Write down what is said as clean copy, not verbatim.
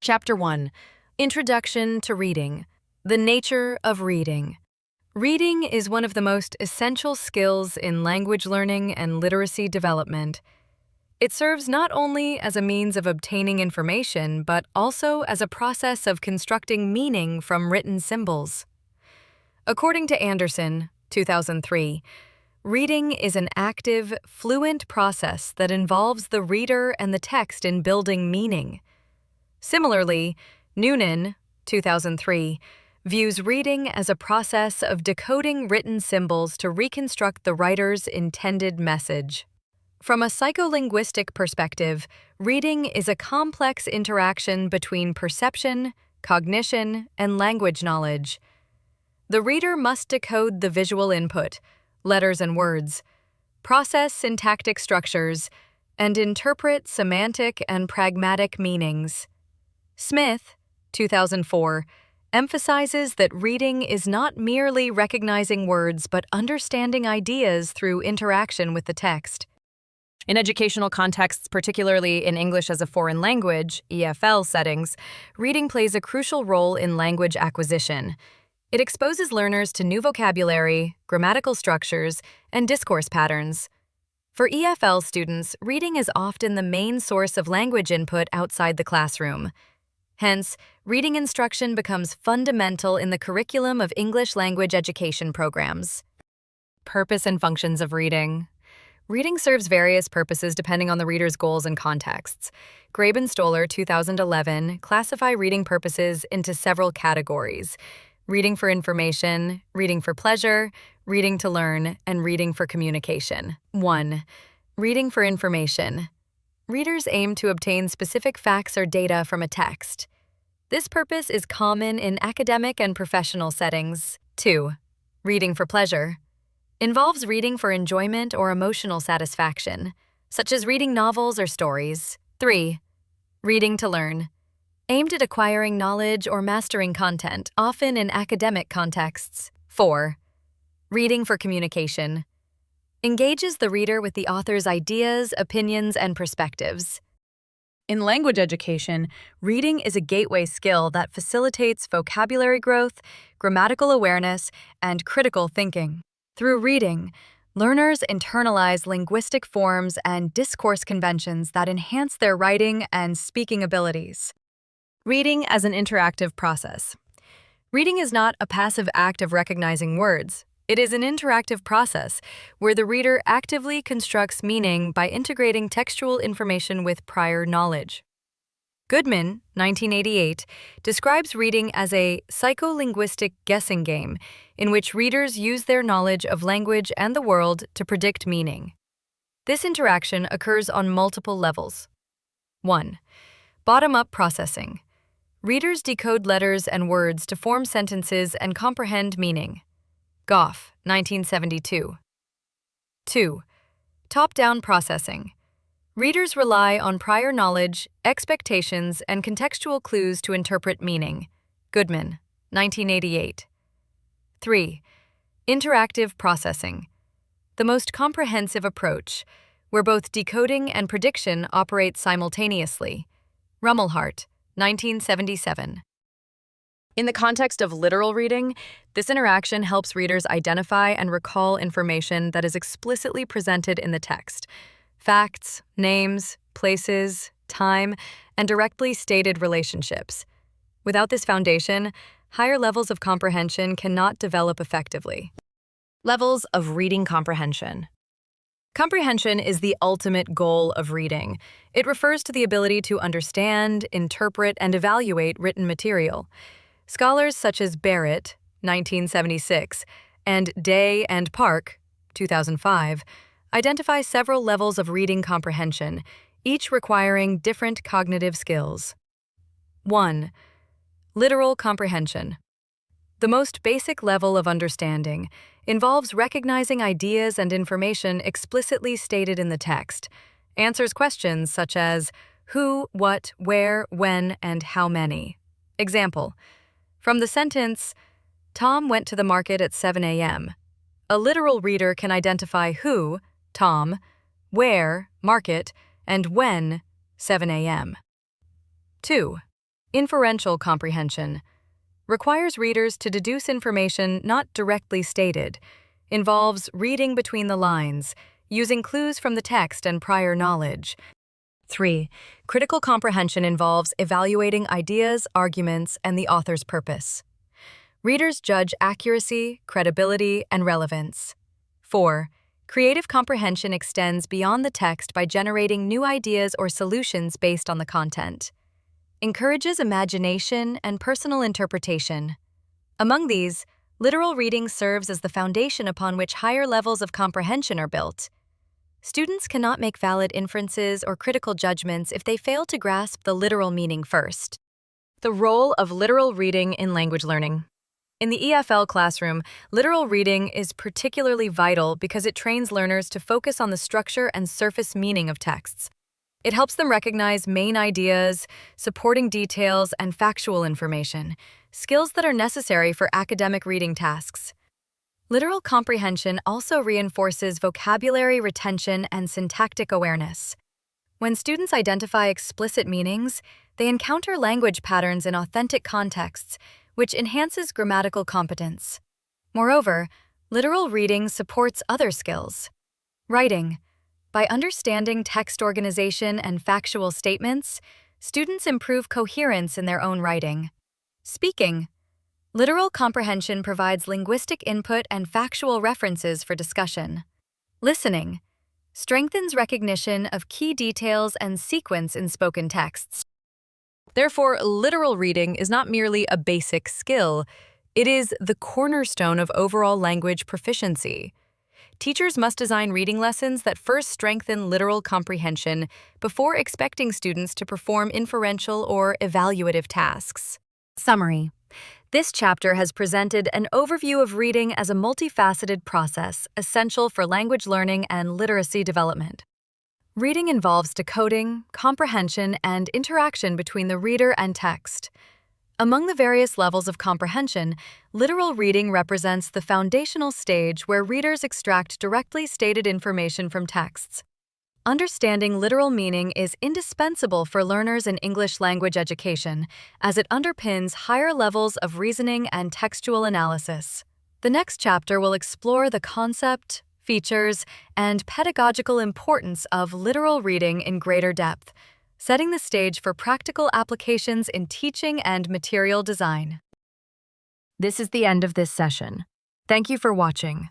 Chapter 1. Introduction to Reading. The Nature of Reading. Reading is one of the most essential skills in language learning and literacy development. It serves not only as a means of obtaining information, but also as a process of constructing meaning from written symbols. According to Anderson, 2003, reading is an active, fluent process that involves the reader and the text in building meaning. Similarly, Noonan, 2003, views reading as a process of decoding written symbols to reconstruct the writer's intended message. From a psycholinguistic perspective, reading is a complex interaction between perception, cognition, and language knowledge. The reader must decode the visual input, letters and words, process syntactic structures, and interpret semantic and pragmatic meanings. Smith, 2004, emphasizes that reading is not merely recognizing words but understanding ideas through interaction with the text. In educational contexts, particularly in English as a foreign language, EFL settings, reading plays a crucial role in language acquisition. It exposes learners to new vocabulary, grammatical structures, and discourse patterns. For EFL students, reading is often the main source of language input outside the classroom. Hence, reading instruction becomes fundamental in the curriculum of English language education programs. Purpose and functions of reading. Reading serves various purposes depending on the reader's goals and contexts. Graben-Stoller, 2011, classify reading purposes into several categories: reading for information, reading for pleasure, reading to learn, and reading for communication. 1. Reading for information. Readers aim to obtain specific facts or data from a text. This purpose is common in academic and professional settings. 2. Reading for pleasure. Involves reading for enjoyment or emotional satisfaction, such as reading novels or stories. 3. Reading to learn. Aimed at acquiring knowledge or mastering content, often in academic contexts. 4. Reading for communication. Engages the reader with the author's ideas, opinions, and perspectives. In language education, reading is a gateway skill that facilitates vocabulary growth, grammatical awareness, and critical thinking. Through reading, learners internalize linguistic forms and discourse conventions that enhance their writing and speaking abilities. Reading as an interactive process. Reading is not a passive act of recognizing words. It is an interactive process where the reader actively constructs meaning by integrating textual information with prior knowledge. Goodman, 1988, describes reading as a psycholinguistic guessing game in which readers use their knowledge of language and the world to predict meaning. This interaction occurs on multiple levels. 1. Bottom-up processing. Readers decode letters and words to form sentences and comprehend meaning. Goff, 1972. 2. Top-down processing. Readers rely on prior knowledge, expectations, and contextual clues to interpret meaning. Goodman, 1988. 3. Interactive processing. The most comprehensive approach, where both decoding and prediction operate simultaneously. Rummelhart, 1977. In the context of literal reading, this interaction helps readers identify and recall information that is explicitly presented in the text. Facts, names, places, time, and directly stated relationships. Without this foundation, higher levels of comprehension cannot develop effectively. Levels of reading comprehension. Comprehension is the ultimate goal of reading. It refers to the ability to understand, interpret, and evaluate written material. Scholars such as Barrett, 1976, and Day and Park, 2005, identify several levels of reading comprehension, each requiring different cognitive skills. 1. Literal comprehension. The most basic level of understanding involves recognizing ideas and information explicitly stated in the text, answers questions such as who, what, where, when, and how many. Example: from the sentence, Tom went to the market at 7 a.m., a literal reader can identify who, Tom, where, market, and when, 7 a.m. 2. Inferential comprehension requires readers to deduce information not directly stated, involves reading between the lines, using clues from the text and prior knowledge. 3. Critical comprehension involves evaluating ideas, arguments, and the author's purpose. Readers judge accuracy, credibility, and relevance. 4. Creative comprehension extends beyond the text by generating new ideas or solutions based on the content. Encourages imagination and personal interpretation. Among these, literal reading serves as the foundation upon which higher levels of comprehension are built. Students cannot make valid inferences or critical judgments if they fail to grasp the literal meaning first. The role of literal reading in language learning. In the EFL classroom, literal reading is particularly vital because it trains learners to focus on the structure and surface meaning of texts. It helps them recognize main ideas, supporting details, and factual information, skills that are necessary for academic reading tasks. Literal comprehension also reinforces vocabulary retention and syntactic awareness. When students identify explicit meanings, they encounter language patterns in authentic contexts, which enhances grammatical competence. Moreover, literal reading supports other skills. Writing. By understanding text organization and factual statements, students improve coherence in their own writing. Speaking. Literal comprehension provides linguistic input and factual references for discussion. Listening. Strengthens recognition of key details and sequence in spoken texts. Therefore, literal reading is not merely a basic skill, it is the cornerstone of overall language proficiency. Teachers must design reading lessons that first strengthen literal comprehension before expecting students to perform inferential or evaluative tasks. Summary. This chapter has presented an overview of reading as a multifaceted process essential for language learning and literacy development. Reading involves decoding, comprehension, and interaction between the reader and text. Among the various levels of comprehension, literal reading represents the foundational stage where readers extract directly stated information from texts. Understanding literal meaning is indispensable for learners in English language education, as it underpins higher levels of reasoning and textual analysis. The next chapter will explore the concept, features, and pedagogical importance of literal reading in greater depth, setting the stage for practical applications in teaching and material design. This is the end of this session. Thank you for watching.